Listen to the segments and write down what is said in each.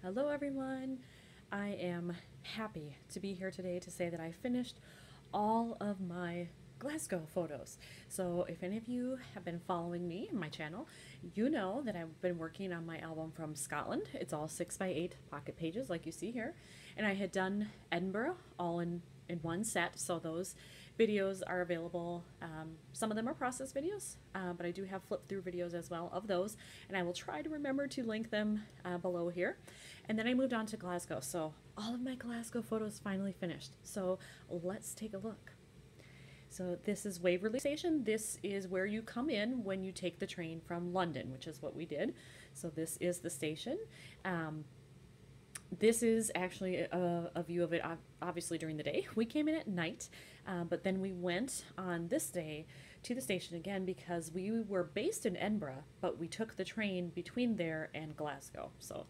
Hello everyone. I am happy to be here today to say that I finished all of my Glasgow photos. So if any of you have been following me and my channel, you know that I've been working on my album from Scotland. It's all 6x8 pocket pages like you see here. And I had done Edinburgh all in one set, so those videos are available. Some of them are process videos, but I do have flip-through videos as well of those, and I will try to remember to link them below here. And then I moved on to Glasgow, so all of my Glasgow photos finally finished. So let's take a look. So this is Waverley Station. This is where you come in when you take the train from London, which is what we did. So this is the station. This is actually a view of it obviously during the day. We came in at night, but then we went on this day to the station again because we were based in Edinburgh, but we took the train between there and Glasgow. So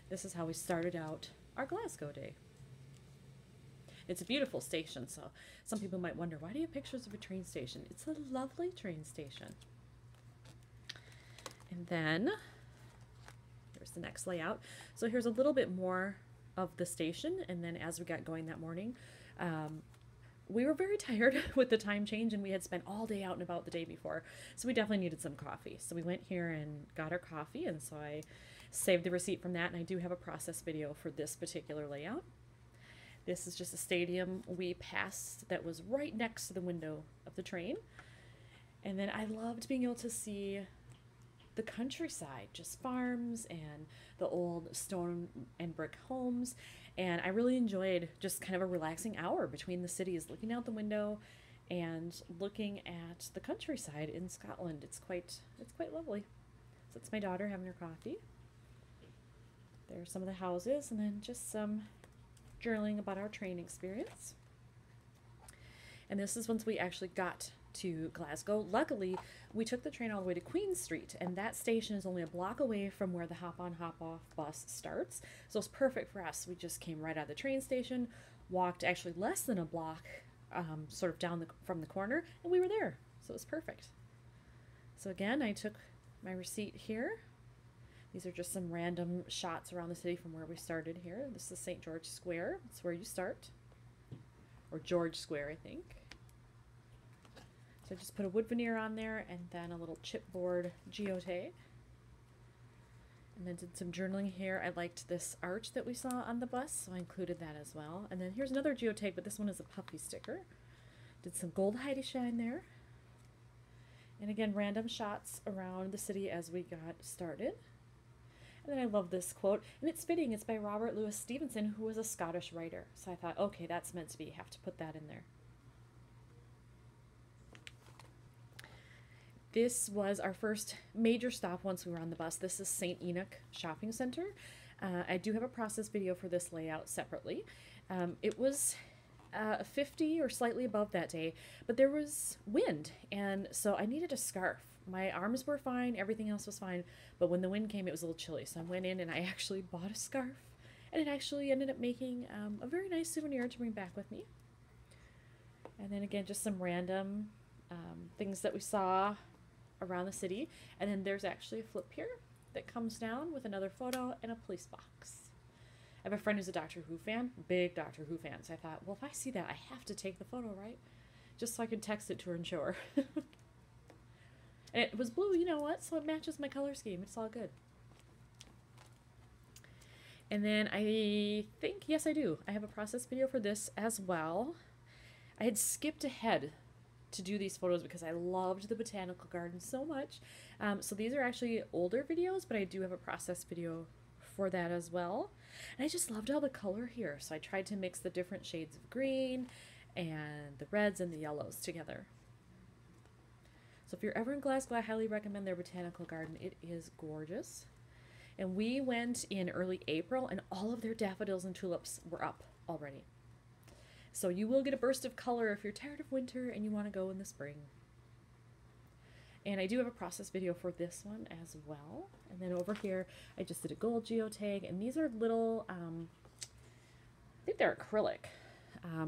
this is how we started out our Glasgow day. It's a beautiful station, so some people might wonder, why do you have pictures of a train station? It's a lovely train station. And then here's the next layout. So here's a little bit more of the station, and then as we got going that morning, we were very tired with the time change, and we had spent all day out and about the day before, so we definitely needed some coffee. So we went here and got our coffee, and so I saved the receipt from that, and I do have a process video for this particular layout. This is just a stadium we passed that was right next to the window of the train. And then I loved being able to see the countryside, just farms and the old stone and brick homes. And I really enjoyed just kind of a relaxing hour between the cities, looking out the window and looking at the countryside in Scotland. It's quite lovely. So it's my daughter having her coffee. There's some of the houses, and then just some journaling about our train experience. And this is once we actually got to Glasgow. Luckily, we took the train all the way to Queen Street, and that station is only a block away from where the hop-on, hop-off bus starts. So it's perfect for us. We just came right out of the train station, walked actually less than a block, sort of down from the corner, and we were there. So it was perfect. So again, I took my receipt here. These are just some random shots around the city from where we started here. This is St. George Square. That's where you start. Or George Square, I think. So I just put a wood veneer on there and then a little chipboard geotag. And then did some journaling here. I liked this arch that we saw on the bus, so I included that as well. And then here's another geotag, but this one is a puffy sticker. Did some gold Heidi shine there. And again, random shots around the city as we got started. And then I love this quote, and it's fitting. It's by Robert Louis Stevenson, who was a Scottish writer. So I thought, okay, that's meant to be. Have to put that in there. This was our first major stop once we were on the bus. This is St. Enoch Shopping Center. I do have a process video for this layout separately. It was 50 or slightly above that day, but there was wind, and so I needed a scarf. My arms were fine, everything else was fine, but when the wind came, it was a little chilly, so I went in and I actually bought a scarf, and it actually ended up making a very nice souvenir to bring back with me. And then again, just some random things that we saw around the city, and then there's actually a flip here that comes down with another photo and a police box. I have a friend who's a Doctor Who fan, big Doctor Who fan, so I thought, well, if I see that, I have to take the photo, right? Just so I could text it to her and show her. And it was blue, you know what? So it matches my color scheme. It's all good. And then I think, yes, I do. I have a process video for this as well. I had skipped ahead to do these photos because I loved the botanical garden so much. So these are actually older videos, but I do have a process video for that as well. And I just loved all the color here. So I tried to mix the different shades of green and the reds and the yellows together. So if you're ever in Glasgow, I highly recommend their botanical garden. It is gorgeous. And we went in early April, and all of their daffodils and tulips were up already. So you will get a burst of color if you're tired of winter and you want to go in the spring. And I do have a process video for this one as well. And then over here, I just did a gold geotag, and these are little, I think they're acrylic.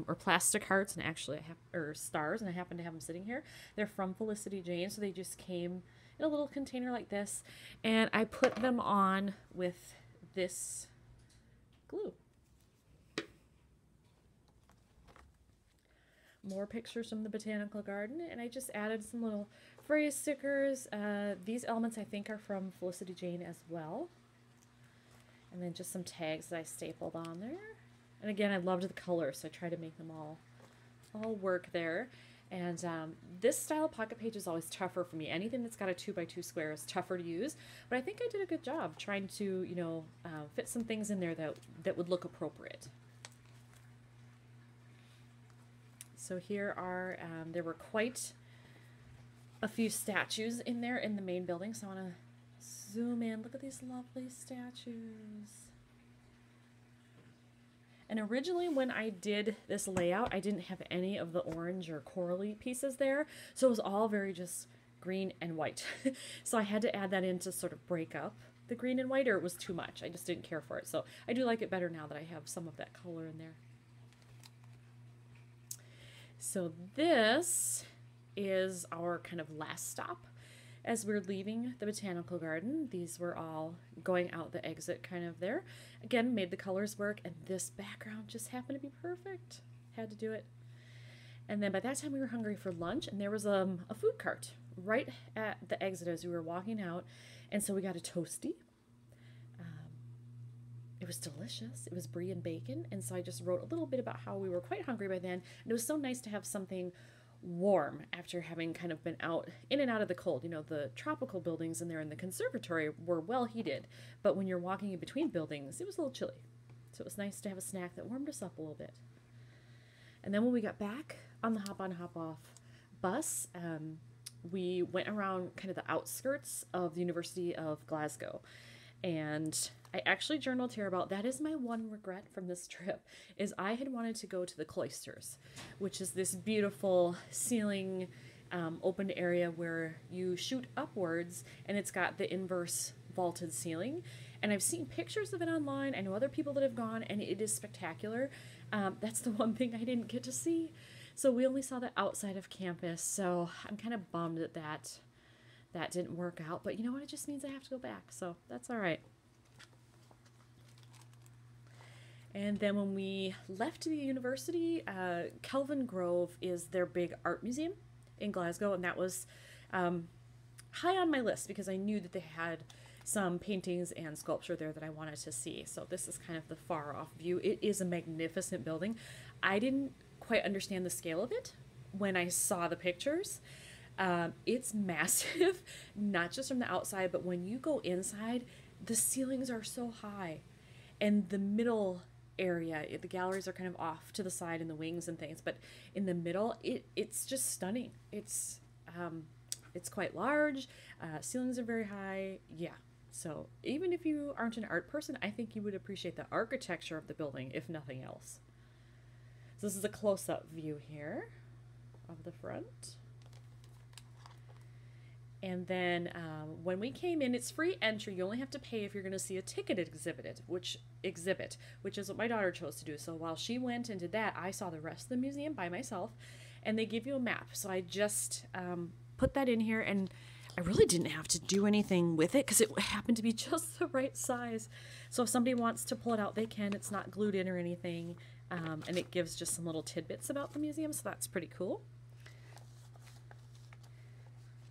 Or plastic hearts, and actually or stars, and I happen to have them sitting here. They're from Felicity Jane, so they just came in a little container like this, and I put them on with this glue. More pictures from the botanical garden, and I just added some little phrase stickers. These elements I think are from Felicity Jane as well. And then just some tags that I stapled on there. And again, I loved the colors, so I tried to make them all work there. And this style of pocket page is always tougher for me. Anything that's got a 2x2 square is tougher to use, but I think I did a good job trying to, you know, fit some things in there that would look appropriate. So here are, there were quite a few statues in there in the main building, so I want to zoom in. Look at these lovely statues. And originally when I did this layout, I didn't have any of the orange or corally pieces there, so it was all very just green and white. So I had to add that in to sort of break up the green and white, or it was too much. I just didn't care for it. So I do like it better now that I have some of that color in there. So this is our kind of last stop as we're leaving the botanical garden. These were all going out the exit kind of there. Again, made the colors work, and this background just happened to be perfect. Had to do it. And then by that time we were hungry for lunch, and there was a food cart right at the exit as we were walking out, and so we got a toasty. It was delicious. It was brie and bacon, and so I just wrote a little bit about how we were quite hungry by then, and it was so nice to have something warm after having kind of been out in and out of the cold. You know, the tropical buildings in there in the conservatory were well heated, but when you're walking in between buildings, it was a little chilly. So it was nice to have a snack that warmed us up a little bit. And then when we got back on the hop on hop off bus, we went around kind of the outskirts of the University of Glasgow. And I actually journaled here about that is my one regret from this trip, is I had wanted to go to the cloisters, which is this beautiful ceiling open area where you shoot upwards, and it's got the inverse vaulted ceiling. And I've seen pictures of it online. I know other people that have gone, and it is spectacular. That's the one thing I didn't get to see. So we only saw the outside of campus, so I'm kind of bummed that that didn't work out, but you know what? It just means I have to go back, so that's all right. And then when we left the university, Kelvin Grove is their big art museum in Glasgow, and that was high on my list because I knew that they had some paintings and sculpture there that I wanted to see. So this is kind of the far off view. It is a magnificent building. I didn't quite understand the scale of it when I saw the pictures. It's massive, not just from the outside, but when you go inside, the ceilings are so high, and the middle area, the galleries are kind of off to the side in the wings and things, but in the middle, it's just stunning. It's quite large. Ceilings are very high. Yeah. So even if you aren't an art person, I think you would appreciate the architecture of the building, if nothing else. So this is a close-up view here of the front. And then when we came in, it's free entry. You only have to pay if you're going to see a ticketed exhibit, which is what my daughter chose to do. So while she went and did that, I saw the rest of the museum by myself, and they give you a map. So I just put that in here, and I really didn't have to do anything with it because it happened to be just the right size. So if somebody wants to pull it out, they can. It's not glued in or anything, and it gives just some little tidbits about the museum, so that's pretty cool.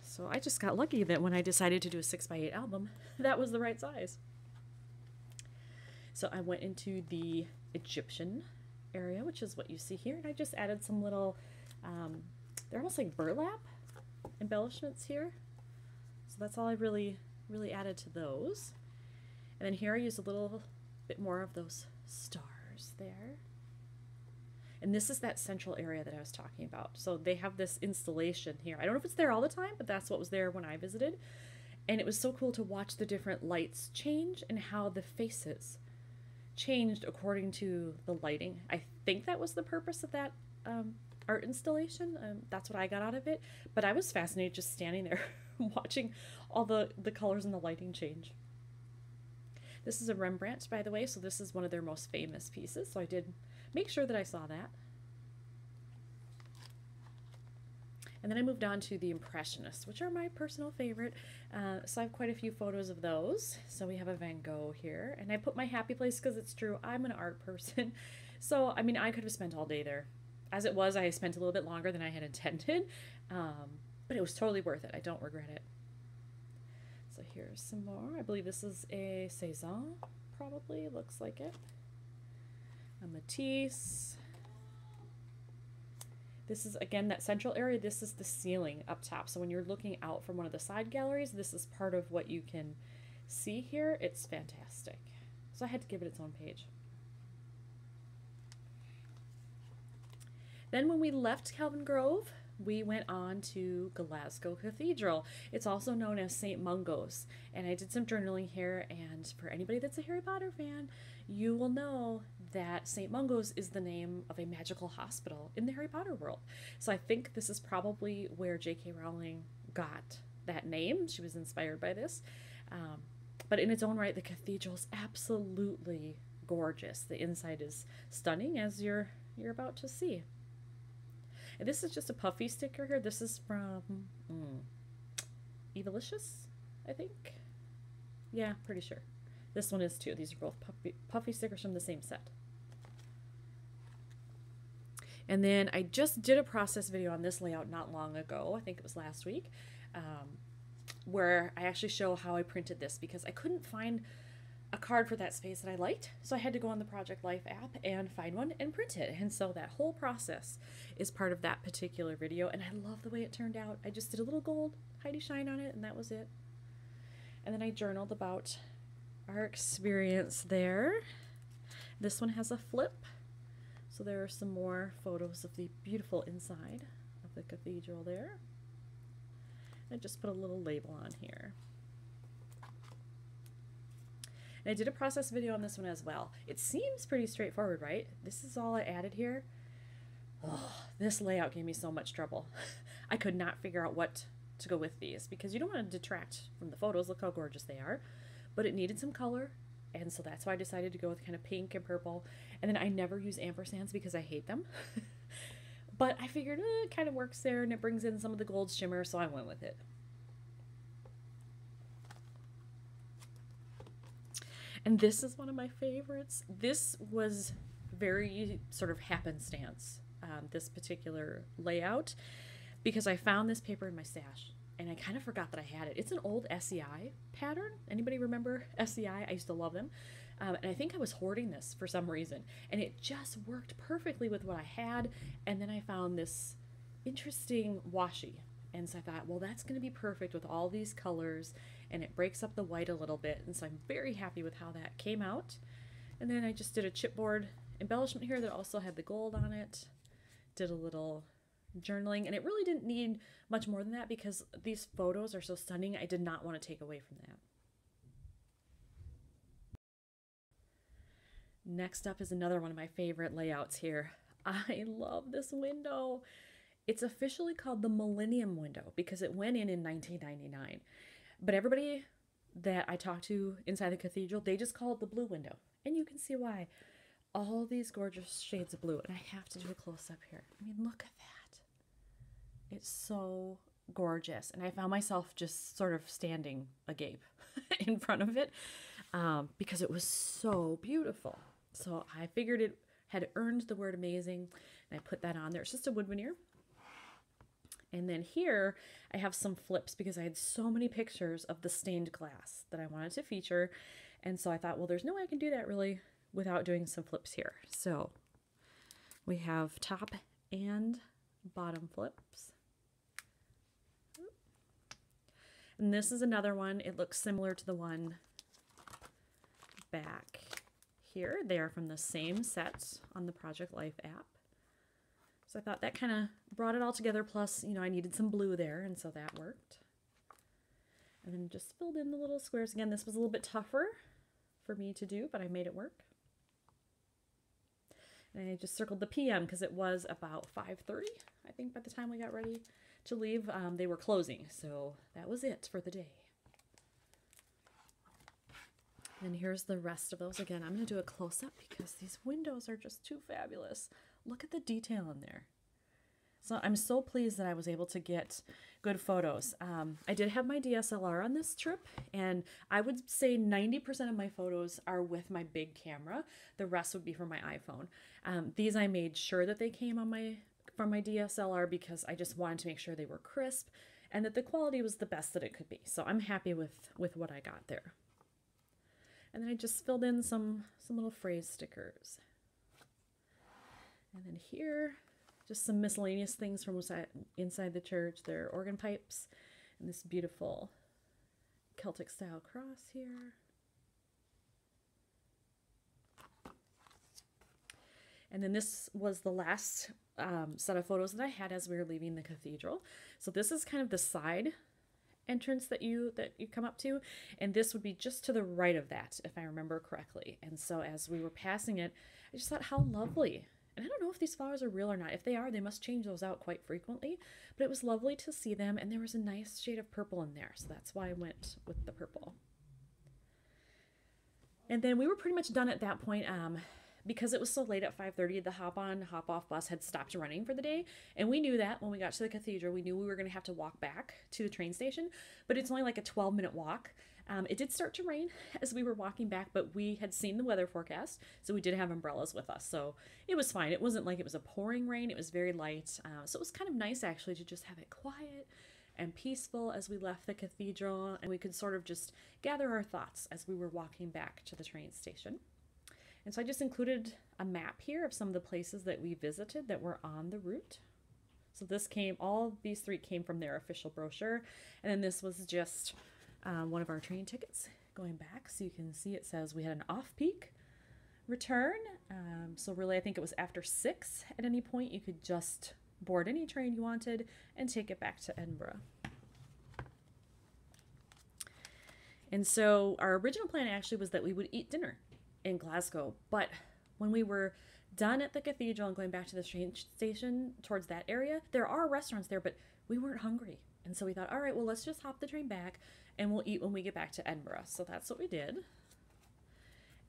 So I just got lucky that when I decided to do a 6x8 album, that was the right size. So I went into the Egyptian area, which is what you see here, and I just added some little, they're almost like burlap embellishments here. So that's all I really added to those. And then here I used a little bit more of those stars there. And this is that central area that I was talking about. So they have this installation here. I don't know if it's there all the time, but that's what was there when I visited. And it was so cool to watch the different lights change and how the faces changed according to the lighting. I think that was the purpose of that art installation. That's what I got out of it. But I was fascinated just standing there watching all the colors and the lighting change. This is a Rembrandt, by the way, so this is one of their most famous pieces. So I did make sure that I saw that. And then I moved on to the Impressionists, which are my personal favorite. So I have quite a few photos of those. So we have a Van Gogh here, and I put my happy place because it's true. I'm an art person. So, I mean, I could have spent all day there. As it was, I spent a little bit longer than I had intended, but it was totally worth it. I don't regret it. So here's some more. I believe this is a Cézanne, probably. Looks like it. A Matisse. This is, again, that central area. This is the ceiling up top. So when you're looking out from one of the side galleries, this is part of what you can see here. It's fantastic. So I had to give it its own page. Then when we left Kelvin Grove, we went on to Glasgow Cathedral. It's also known as St. Mungo's. And I did some journaling here, and for anybody that's a Harry Potter fan, you will know that St. Mungo's is the name of a magical hospital in the Harry Potter world. So I think this is probably where J.K. Rowling got that name. She was inspired by this. But in its own right, the cathedral is absolutely gorgeous. The inside is stunning, as you're about to see. And this is just a puffy sticker here. This is from embellishments, I think. Yeah, pretty sure. This one is too. These are both puffy stickers from the same set. And then I just did a process video on this layout not long ago. I think it was last week, where I actually show how I printed this because I couldn't find a card for that space that I liked. So I had to go on the Project Life app and find one and print it. And so that whole process is part of that particular video. And I love the way it turned out. I just did a little gold Heidi shine on it, and that was it. And then I journaled about our experience there. This one has a flip. So there are some more photos of the beautiful inside of the cathedral there. I just put a little label on here. And I did a process video on this one as well. It seems pretty straightforward, right? This is all I added here. Oh, this layout gave me so much trouble. I could not figure out what to go with these because you don't want to detract from the photos. Look how gorgeous they are. But it needed some color, and so that's why I decided to go with kind of pink and purple. And then I never use ampersands because I hate them. But I figured it kind of works there, and it brings in some of the gold shimmer, so I went with it. And this is one of my favorites. This was very sort of happenstance, this particular layout, because I found this paper in my stash and I kind of forgot that I had it. It's an old SEI pattern. Anybody remember SEI? I used to love them. And I think I was hoarding this for some reason, and it just worked perfectly with what I had. And then I found this interesting washi. And so I thought, well, that's going to be perfect with all these colors, and it breaks up the white a little bit. And so I'm very happy with how that came out. And then I just did a chipboard embellishment here that also had the gold on it. Did a little journaling, and it really didn't need much more than that because these photos are so stunning. I did not want to take away from that. Next up is another one of my favorite layouts here. I love this window. It's officially called the Millennium Window because it went in 1999. But everybody that I talked to inside the cathedral, they just call it the blue window. And you can see why. All these gorgeous shades of blue. And I have to do a close-up here. I mean, look at that. It's so gorgeous. And I found myself just sort of standing agape in front of it because it was so beautiful. So I figured it had earned the word amazing, and I put that on there. It's just a wood veneer. And then here I have some flips because I had so many pictures of the stained glass that I wanted to feature. And so I thought, well, there's no way I can do that really without doing some flips here. So we have top and bottom flips. And this is another one. It looks similar to the one back here. They are from the same set on the Project Life app. So I thought that kind of brought it all together. Plus, you know, I needed some blue there, and so that worked. And then just filled in the little squares. Again, this was a little bit tougher for me to do, but I made it work. And I just circled the PM because it was about 5:30, I think, by the time we got ready to leave. They were closing, so that was it for the day. And here's the rest of those. Again, I'm going to do a close-up because these windows are just too fabulous. Look at the detail in there. So I'm so pleased that I was able to get good photos. I did have my DSLR on this trip, and I would say 90% of my photos are with my big camera. The rest would be from my iPhone. These I made sure that they came on from my DSLR because I just wanted to make sure they were crisp and that the quality was the best that it could be. So I'm happy with what I got there. And then I just filled in some little phrase stickers. And then here, just some miscellaneous things from inside the church. There are organ pipes and this beautiful Celtic style cross here. And then this was the last set of photos that I had as we were leaving the cathedral. So this is kind of the side entrance that you come up to, and this would be just to the right of that, if I remember correctly. And so as we were passing it, I just thought how lovely. And I don't know if these flowers are real or not. If they are, they must change those out quite frequently. But it was lovely to see them, and there was a nice shade of purple in there, so that's why I went with the purple. And then we were pretty much done at that point. Because it was so late at 5:30, the hop-on, hop-off bus had stopped running for the day. And we knew that when we got to the cathedral. We knew we were going to have to walk back to the train station, but it's only like a 12-minute walk. It did start to rain as we were walking back, but we had seen the weather forecast, so we did have umbrellas with us. So it was fine. It wasn't like it was a pouring rain. It was very light. So it was kind of nice, actually, to just have it quiet and peaceful as we left the cathedral, and we could sort of just gather our thoughts as we were walking back to the train station. And so I just included a map here of some of the places that we visited that were on the route. So all these three came from their official brochure. And then this was just one of our train tickets going back. So you can see it says we had an off-peak return. So really, I think it was after 6 at any point. You could just board any train you wanted and take it back to Edinburgh. And so our original plan actually was that we would eat dinner in Glasgow, but when we were done at the cathedral and going back to the train station towards that area, there are restaurants there, but we weren't hungry. And so we thought, all right, well, let's just hop the train back and we'll eat when we get back to Edinburgh. So that's what we did.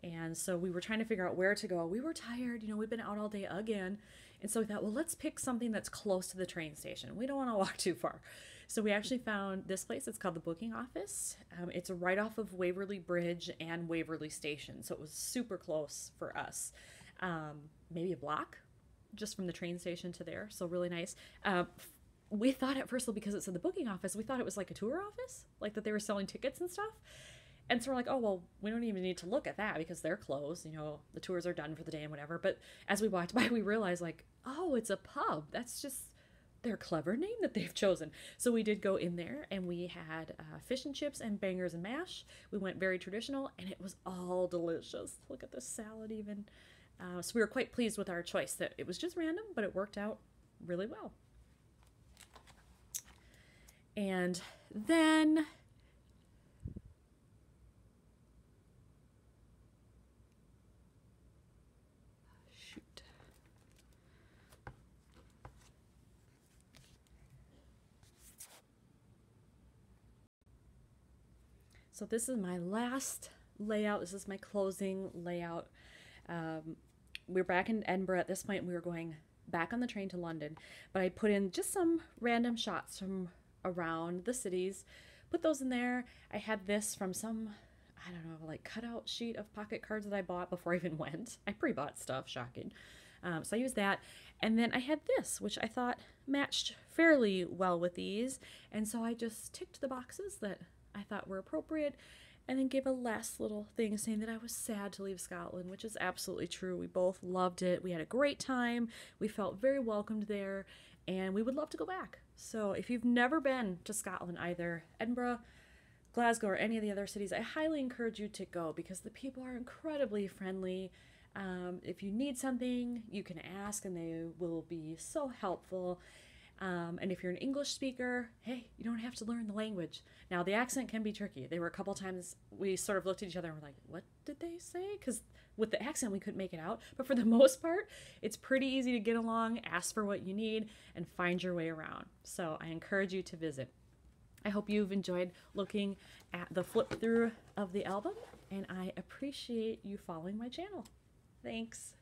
And so we were trying to figure out where to go. We were tired, we've been out all day again. And so we thought, well, let's pick something that's close to the train station. We don't want to walk too far. So we actually found this place. It's called the Booking Office. It's right off of Waverley Bridge and Waverley Station. So it was super close for us. Maybe a block just from the train station to there. So really nice. We thought at first, because it said the Booking Office, we thought it was like a tour office, like that they were selling tickets and stuff. And so we're like, oh, well, we don't even need to look at that because they're closed. The tours are done for the day and whatever. But as we walked by, we realized oh, it's a pub. That's just their clever name that they've chosen. So we did go in there and we had fish and chips and bangers and mash. We went very traditional and it was all delicious. Look at the salad even. So we were quite pleased with our choice. That it was just random, but it worked out really well. And then so this is my last layout. This is my closing layout. We're back in Edinburgh at this point. We were going back on the train to London, but I put in just some random shots from around the cities, put those in there. I had this from some, I don't know, like cutout sheet of pocket cards that I bought before I even went. I pre-bought stuff, shocking. So I used that. And then I had this, which I thought matched fairly well with these. And so I just ticked the boxes that I thought were appropriate, and then gave a last little thing saying that I was sad to leave Scotland, which is absolutely true. We both loved it. We had a great time. We felt very welcomed there, and we would love to go back. So if you've never been to Scotland, either Edinburgh, Glasgow, or any of the other cities, I highly encourage you to go because the people are incredibly friendly. If you need something, you can ask and they will be so helpful. And if you're an English speaker, hey, you don't have to learn the language. Now, the accent can be tricky. There were a couple times we sort of looked at each other and were like, what did they say? Because with the accent, we couldn't make it out. But for the most part, it's pretty easy to get along, ask for what you need, and find your way around. So I encourage you to visit. I hope you've enjoyed looking at the flip through of the album, and I appreciate you following my channel. Thanks.